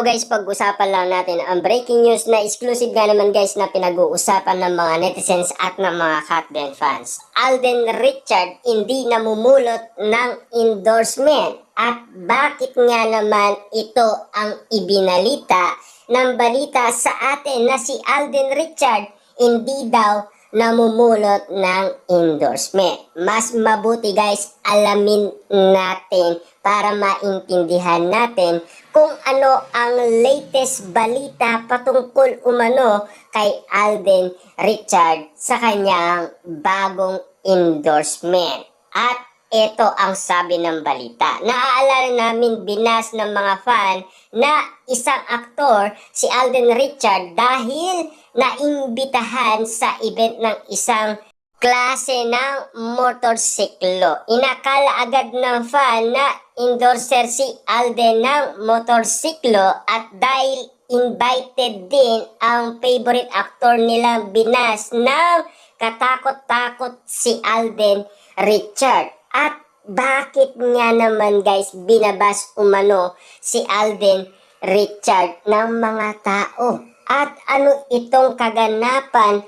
Now guys, pag-usapan lang natin ang breaking news na exclusive nga naman guys na pinag-uusapan ng mga netizens at ng mga Katden fans. Alden Richard hindi namumulot ng endorsement. At bakit nga naman ito ang ibinalita ng balita sa atin na si Alden Richard hindi daw namumulot ng endorsement? Mas mabuti guys, alamin natin para maintindihan natin kung ano ang latest balita patungkol umano kay Alden Richard sa kanyang bagong endorsement. At ito ang sabi ng balita. Naaalala namin binas ng mga fan na isang aktor si Alden Richard dahil naimbitahan sa event ng isang klase ng motorsiklo. Inakala agad ng fan na endorser si Alden ng motorsiklo at dahil invited din ang favorite actor nilang binas ng katakot-takot si Alden Richard. At bakit nga naman guys binabas umano si Alden Richard ng mga tao? At ano itong kaganapan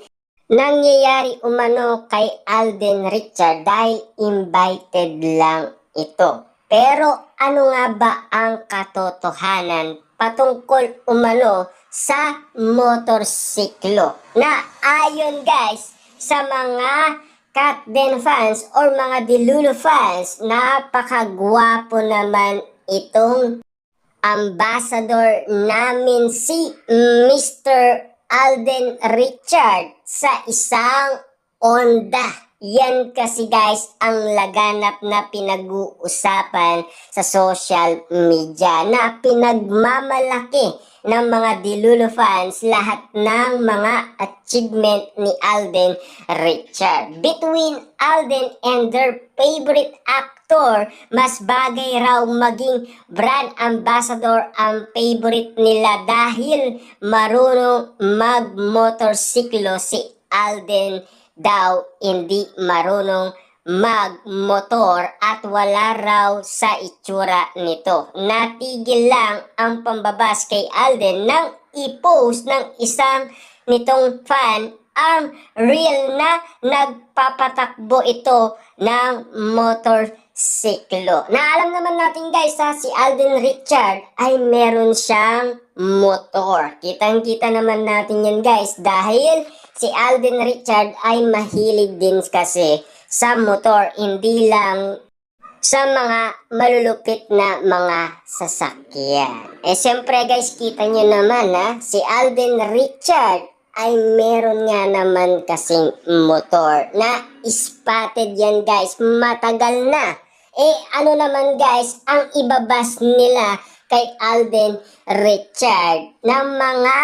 nangyayari umano kay Alden Richard dahil invited lang ito? Pero ano nga ba ang katotohanan patungkol umano sa motorsiklo? Na ayon guys sa mga Katden fans or mga Delulu fans, napakagwapo naman itong ambassador namin si Mr. Alden Richard sa isang Honda. Yan kasi guys ang laganap na pinag-uusapan sa social media na pinagmamalaki ng mga Delulu fans lahat ng mga achievement ni Alden Richard. Between Alden and their favorite actor, mas bagay raw maging brand ambassador ang favorite nila dahil marunong mag-motorsiklo si Alden daw hindi marunong magmotor at wala raw sa itsura nito. Natigil lang ang pambabas kay Alden nang i-post ng isang nitong fan ang reel na nagpapatakbo ito ng motorsiklo. Na alam naman natin guys si Alden Richard ay meron siyang motor. Kitang-kita naman natin yan guys dahil si Alden Richard ay mahilig din kasi sa motor, hindi lang sa mga malulupit na mga sasakyan. Siyempre guys, kita nyo naman si Alden Richard ay meron nga naman kasing motor na spotted yan guys, matagal na. Ano naman guys ang ibabas nila kay Alden Richard ng mga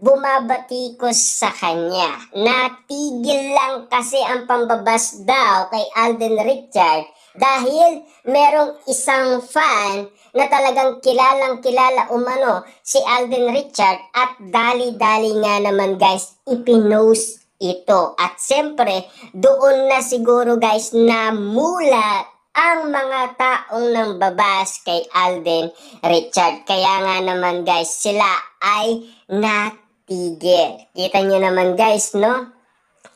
bumabatikos sa kanya? Natigil lang kasi ang pambabas daw kay Alden Richard dahil merong isang fan na talagang kilalang kilala umano si Alden Richard at dali-dali nga naman guys ipinost ito. At siyempre doon na siguro guys namulat ang mga taong nambabas kay Alden Richard. Kaya nga naman guys, sila ay natigil. Kita nyo naman guys, no?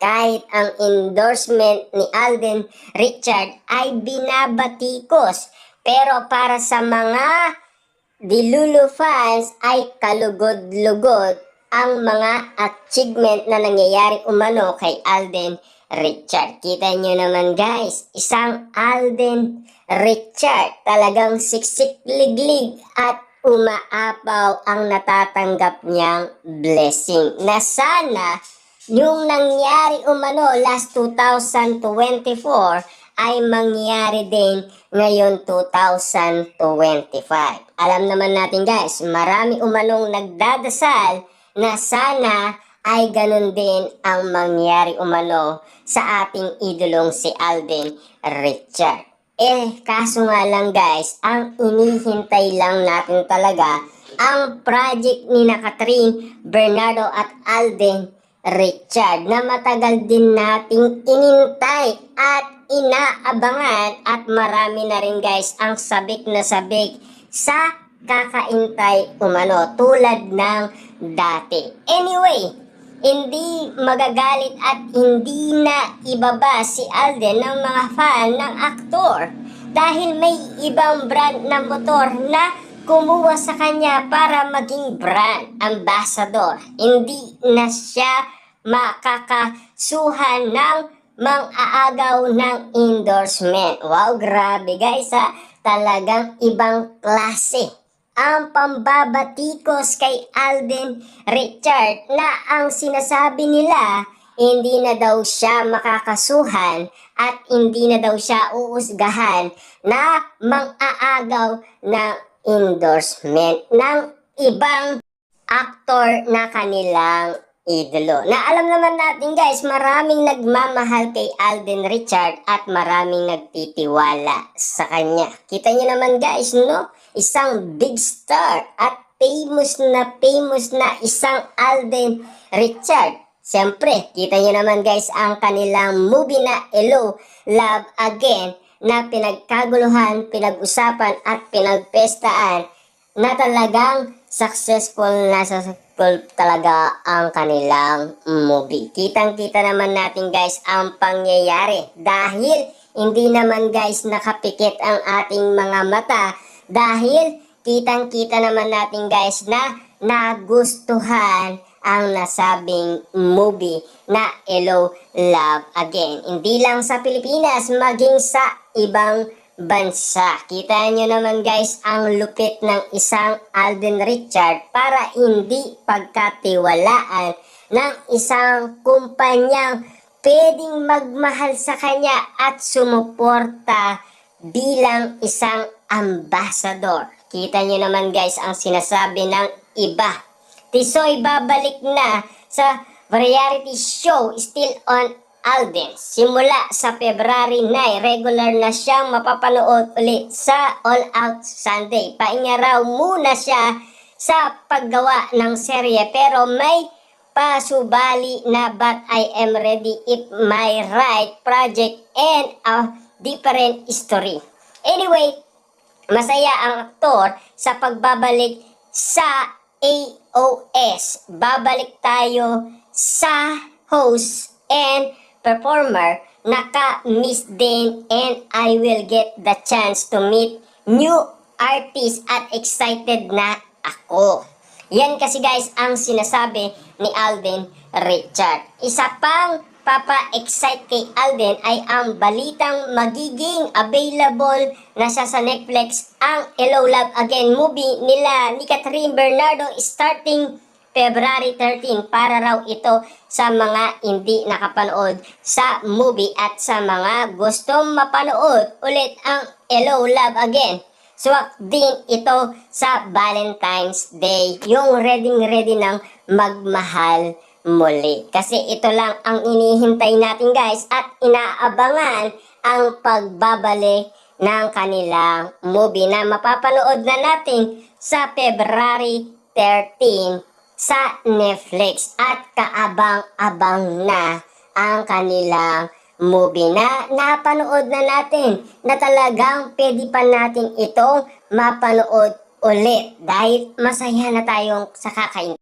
Kahit ang endorsement ni Alden Richard ay binabatikos. Pero para sa mga Delulu fans ay kalugod-lugod ang mga achievement na nangyayari umano kay Alden Richard. Kita nyo naman guys, isang Alden Richard talagang siksik liglig at umaapaw ang natatanggap niyang blessing na sana yung nangyari umano last 2024 ay mangyari din ngayon 2025. Alam naman natin guys, marami umanong nagdadasal na sana ay ganun din ang mangyari umano sa ating idolong si Alden Richard. Kaso nga lang guys, ang inihintay lang natin talaga ang project ni Catherine Bernardo at Alden Richard na matagal din nating inintay at inaabangan at marami na rin guys ang sabik na sabik sa kakaintay umano tulad ng dati. Anyway, hindi magagalit at hindi na ibaba si Alden ng mga fan ng aktor dahil may ibang brand ng motor na kumuha sa kanya para maging brand ambassador. Hindi na siya makakasuhan ng mang-aagaw ng endorsement. Wow, grabe guys ha. Talagang ibang klase ang pambabatikos kay Alden Richard na ang sinasabi nila hindi na daw siya makakasuhan at hindi na daw siya uusgahan na mang-aagaw ng endorsement ng ibang aktor na kanilang idolo. Na alam naman natin guys, maraming nagmamahal kay Alden Richard at maraming nagtitiwala sa kanya. Kita nyo naman guys, no? Isang big star at famous na isang Alden Richard. Siyempre, kita nyo naman guys ang kanilang movie na Hello, Love Again na pinagkaguluhan, pinag-usapan at pinagpestaan na talagang successful talaga ang kanilang movie. Kitang-kita naman natin guys ang pangyayari dahil hindi naman guys nakapikit ang ating mga mata dahil kitang-kita naman natin guys na nagustuhan ang nasabing movie na Hello, Love Again. Hindi lang sa Pilipinas, maging sa ibang bansa. Kita nyo naman guys ang lupit ng isang Alden Richard para hindi pagkatiwalaan ng isang kumpanyang pwedeng magmahal sa kanya at sumuporta bilang isang ambassador. Kita nyo naman guys ang sinasabi ng iba. Tisoy babalik na sa variety show Still on Alden. Simula sa February 9, regular na siyang mapapanood ulit sa All Out Sunday. Pahinga raw muna siya sa paggawa ng serye pero may pasubali na But I Am Ready If My Right project and a different story. Anyway, masaya ang aktor sa pagbabalik sa AOS. Babalik tayo sa host and performer na ka-miss din and I will get the chance to meet new artists at excited na ako. Yan kasi guys ang sinasabi ni Alden Richard. Isa pang papa-excite kay Alden ay ang balitang magiging available na siya sa Netflix ang Hello, Love Again movie nila ni Catherine Bernardo starting February 13 para raw ito sa mga hindi nakapanood sa movie at sa mga gustong mapanood ulit ang Hello, Love Again. Swak din ito sa Valentine's Day, yung ready ng magmahal muli. Kasi ito lang ang inihintay natin guys at inaabangan ang pagbabalik ng kanilang movie na mapapanood na natin sa February 13 sa Netflix at kaabang-abang na ang kanilang movie na napanood na natin na talagang pwede pa natin itong mapanood ulit dahil masaya na tayong sa kakain.